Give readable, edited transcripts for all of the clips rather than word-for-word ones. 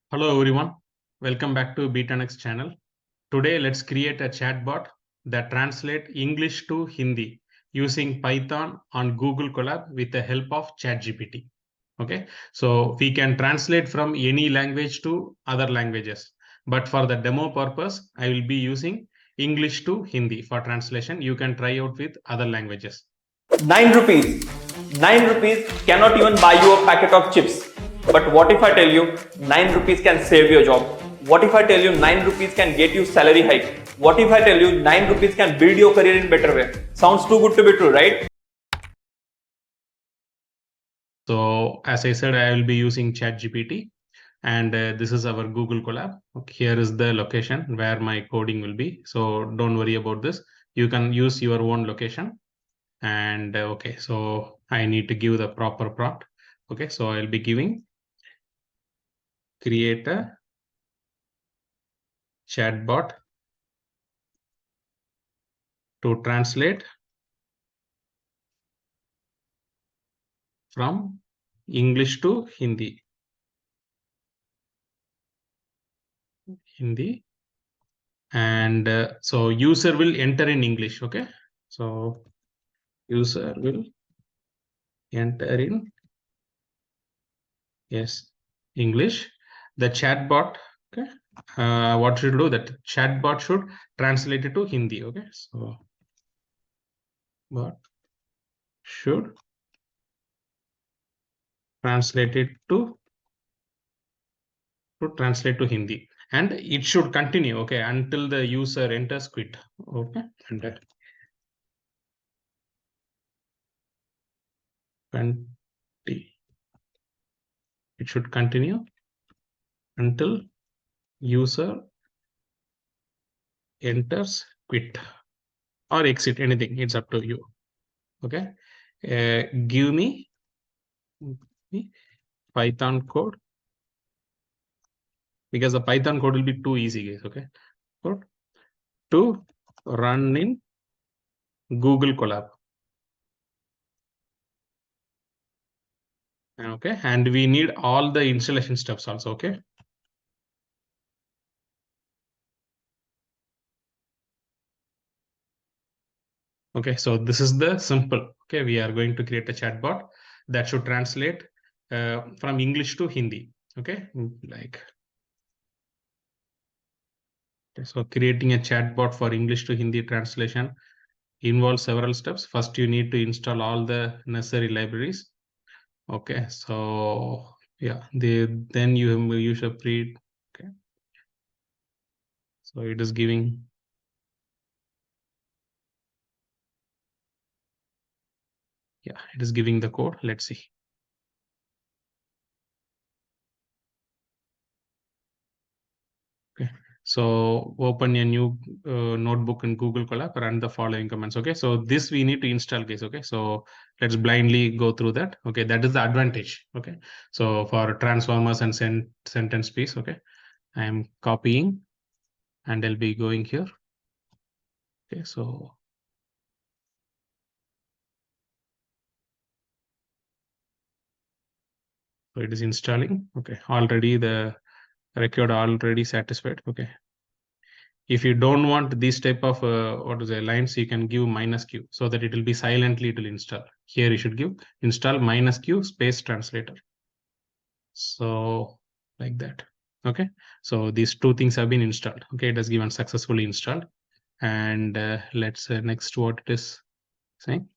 Hello everyone, welcome back to Be10x channel. Today let's create a chatbot that translates English to Hindi using Python on Google Colab with the help of ChatGPT. Okay, so we can translate from any language to other languages, but for the demo purpose, I will be using English to Hindi for translation. You can try out with other languages. 9 rupees. 9 rupees cannot even buy you a packet of chips. But what if I tell you 9 rupees can save your job? What if I tell you 9 rupees can get you salary hike? What if I tell you 9 rupees can build your career in better way? Sounds too good to be true, right? So as I said, I will be using ChatGPT, and this is our Google Colab. Okay, here is the location where my coding will be. So don't worry about this. You can use your own location. And okay, so I need to give the proper prompt. Okay, so I'll be giving create a chatbot to translate from English to Hindi. And so user will enter in English. Okay, so user will enter in English. The chatbot, okay, what should do? That chatbot should translate it to Hindi. Okay, so bot should translate it to translate to Hindi, and it should continue, okay, until the user enters quit. Okay, and it should continue until user enters quit or exit, anything, it's up to you. Okay, give me Python code, because the Python code will be too easy, guys. Okay, code to run in Google Colab. Okay, and we need all the installation steps also. Okay, okay, so this is the simple. Okay, we are going to create a chatbot that should translate from English to Hindi. Okay, like, so creating a chatbot for English to Hindi translation involves several steps. First, you need to install all the necessary libraries. Okay, so yeah, then you use a pre. Okay, so it is giving. Yeah, it is giving the code. Let's see. Okay, so open a new notebook in Google Colab, run the following commands. Okay, so this we need to install, guys. Okay, so let's blindly go through that. Okay, that is the advantage. Okay, so for transformers and sentence piece, okay, I am copying and I'll be going here. Okay, so it is installing. Okay, already the record already satisfied. Okay, if you don't want this type of what is the lines, you can give -q so that it will be silently, it will install. Here you should give install -q space translator. So like that. Okay, so these two things have been installed. Okay, it has given successfully installed. And let's next what it is saying.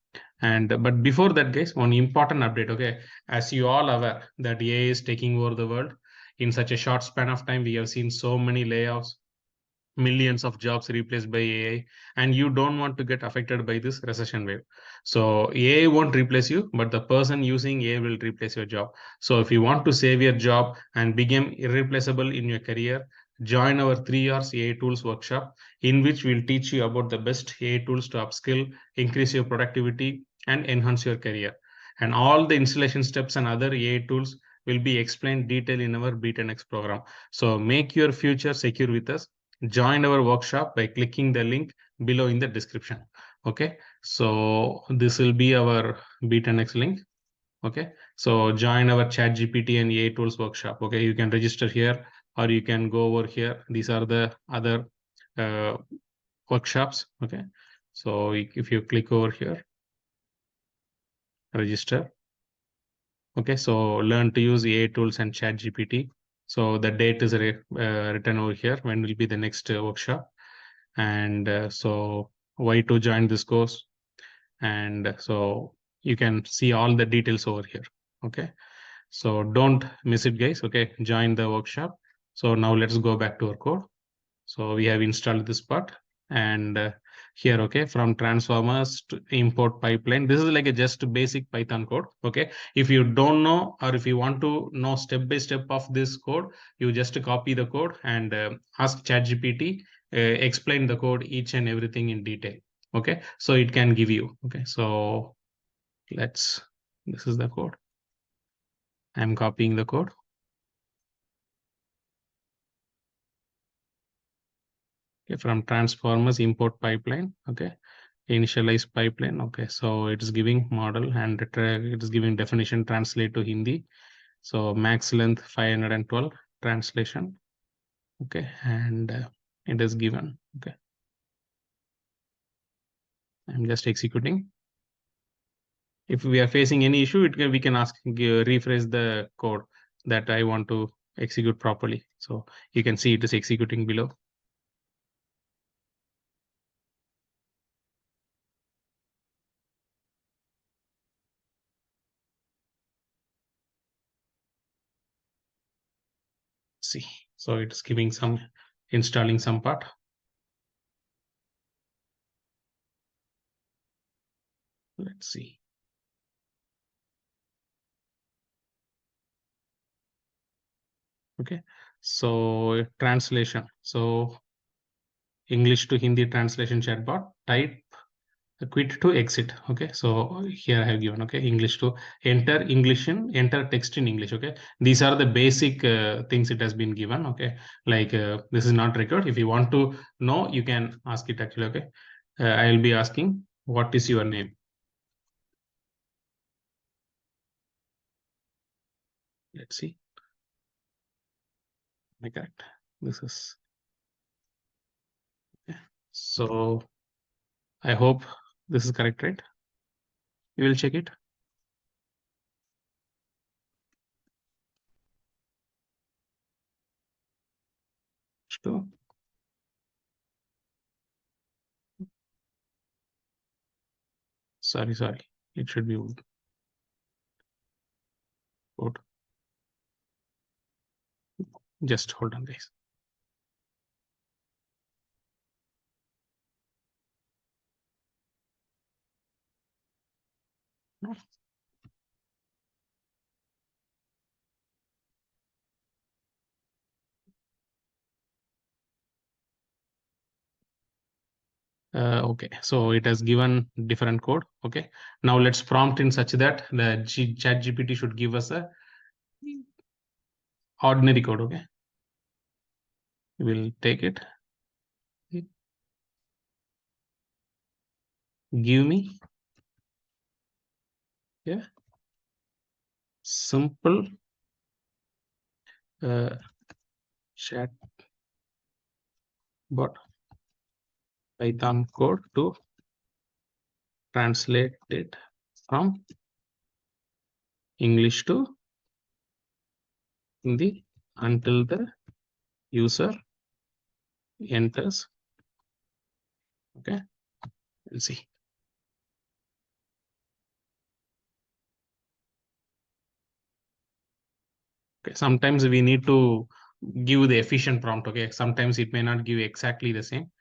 And but before that, guys, one important update. Okay, as you all aware that AI is taking over the world in such a short span of time. We have seen so many layoffs, millions of jobs replaced by AI, and you don't want to get affected by this recession wave. So AI won't replace you, but the person using AI will replace your job. So if you want to save your job and become irreplaceable in your career, join our 3 hours AI tools workshop, in which we'll teach you about the best AI tools to upskill, increase your productivity, and enhance your career. And all the installation steps and other AI tools will be explained detail in our Be10x program. So make your future secure with us. Join our workshop by clicking the link below in the description. Okay, so this will be our Be10x link. Okay, so join our ChatGPT and AI tools workshop. Okay, you can register here or you can go over here. These are the other workshops. Okay, so if you click over here, register. Okay, so learn to use AI tools and ChatGPT. So the date is written over here. When will be the next workshop? And so why to join this course? And so you can see all the details over here. Okay, so don't miss it, guys. Okay, join the workshop. So now let's go back to our code. So we have installed this part, and here, okay, from transformers to import pipeline. This is like a just basic Python code. Okay, if you don't know, or if you want to know step by step of this code, you just copy the code and ask ChatGPT, explain the code, each and everything in detail. Okay, so it can give you. Okay, so this is the code. I'm copying the code. Okay, from transformers import pipeline. Okay, initialize pipeline. Okay, so it is giving model, and it is giving definition, translate to Hindi. So max length 512 translation. Okay, and it is given. Okay, I'm just executing. If we are facing any issue, we can ask, rephrase the code that I want to execute properly. So you can see it is executing below. See, so it's giving some, installing some part. Let's see. Okay, so translation. So English to Hindi translation chatbot, type quit to exit. Okay, so here I have given, okay, English to enter English in, enter text in English. Okay, these are the basic things it has been given. Okay, like this is not required. If you want to know, you can ask it actually. Okay, I will be asking, what is your name? Let's see. Correct. This is, yeah. So I hope this is correct, right? You will check it. Sure. Sorry. It should be wood. Just hold on, guys. Okay, so it has given different code. Okay, now let's prompt in such that the chat GPT should give us a ordinary code. Okay, we'll take it. Give me, yeah, simple chat bot Python code to translate it from English to Hindi until the user enters. Okay, we'll see. Okay, sometimes we need to give the efficient prompt. Okay, sometimes it may not give exactly the same,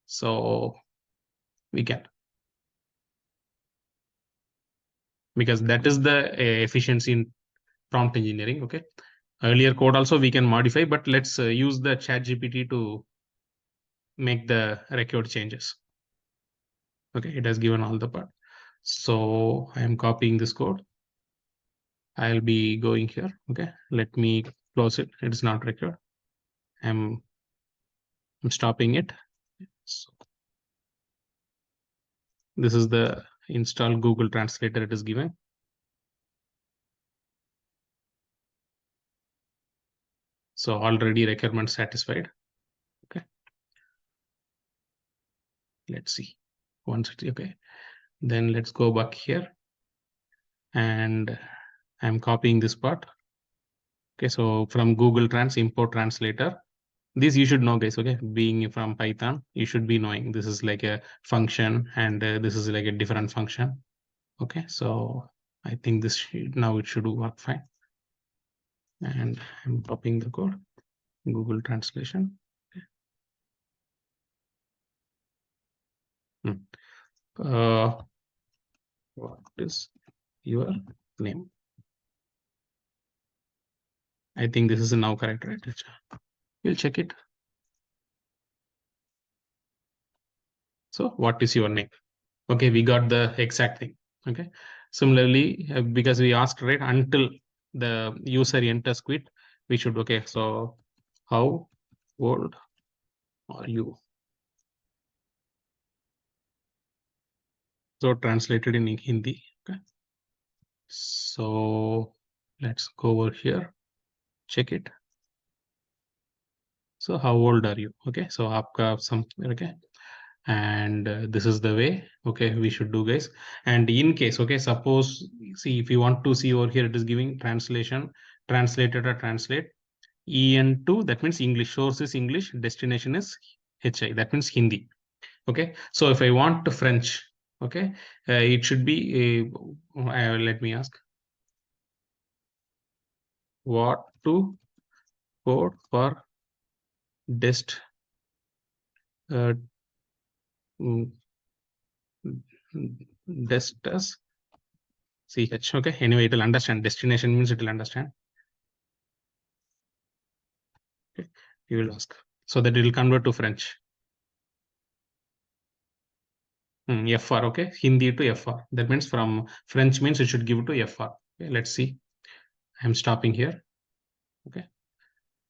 so we can, because that is the efficiency in prompt engineering. Okay, earlier code also we can modify, but let's use the chat GPT to make the record changes. Okay, it has given all the part. So I am copying this code. I'll be going here. Okay, let me close it. It's not record. I'm stopping it. So this is the install Google Translator it is given. So already requirement satisfied. Okay. Let's see. 160. Okay. Then let's go back here. And I'm copying this part. Okay. So from Google Trans, import translator. This you should know, guys. Okay. Being from Python, you should be knowing this is like a function, and this is like a different function. Okay. So I think this now it should work fine. And I'm copying the code. Google Translation. What is your name? I think this is now correct, right? We'll check it. So what is your name? Okay, we got the exact thing. Okay. Similarly, because we asked, right, until the user enters quit, we should, okay, so how old are you? So translated in Hindi. Okay. So let's go over here, check it. So how old are you? Okay. So aapka some, okay. And this is the way, okay, we should do, guys. And in case, okay, suppose, see, if you want to see over here, it is giving translation, translated or translate en2, that means English. Source is English, destination is hi, that means Hindi. Okay. So if I want to French, okay, it should be let me ask, what to code for dest uh, mm, destas ch. Okay, anyway, it will understand. Destination means it will understand. Okay, you will ask, so that it will convert to French. FR. Okay, Hindi to FR. That means from French means it should give to FR. Okay, let's see. I'm stopping here. Okay,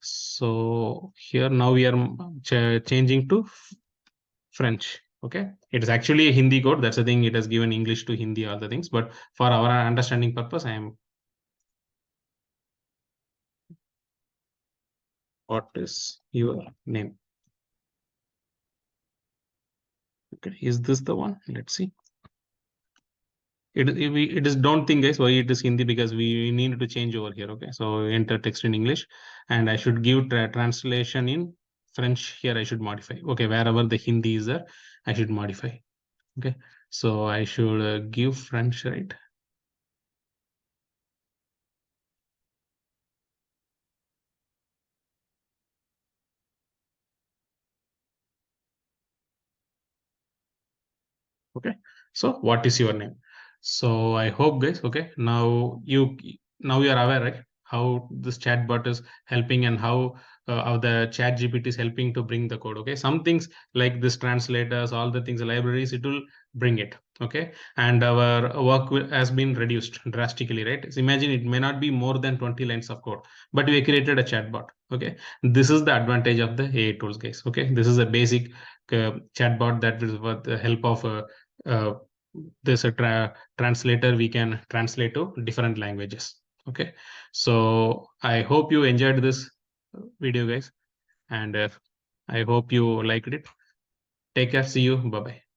so here now we are changing to French. Okay, it is actually a Hindi code. That's the thing. It has given English to Hindi, all the things. But for our understanding purpose, I am. What is your name? Okay, is this the one? Let's see. It is, don't think, guys, why it is Hindi, because we need to change over here. Okay, so enter text in English, and I should give translation in French. Here I should modify. Okay, wherever the Hindi is there, I should modify. Okay, so I should give French, right? Okay, so what is your name? So I hope, guys, okay, now you are aware, right, how this chatbot is helping, and how the chat GPT is helping to bring the code. Okay, some things like this translators, all the things, libraries, it will bring it. Okay, and our work has been reduced drastically, right? So imagine it may not be more than 20 lines of code, but we created a chatbot. Okay, this is the advantage of the AI tools, guys. Okay, this is a basic chatbot that is with the help of uh, this translator, we can translate to different languages. Okay, so I hope you enjoyed this video, guys, and I hope you liked it. Take care. See you. Bye bye.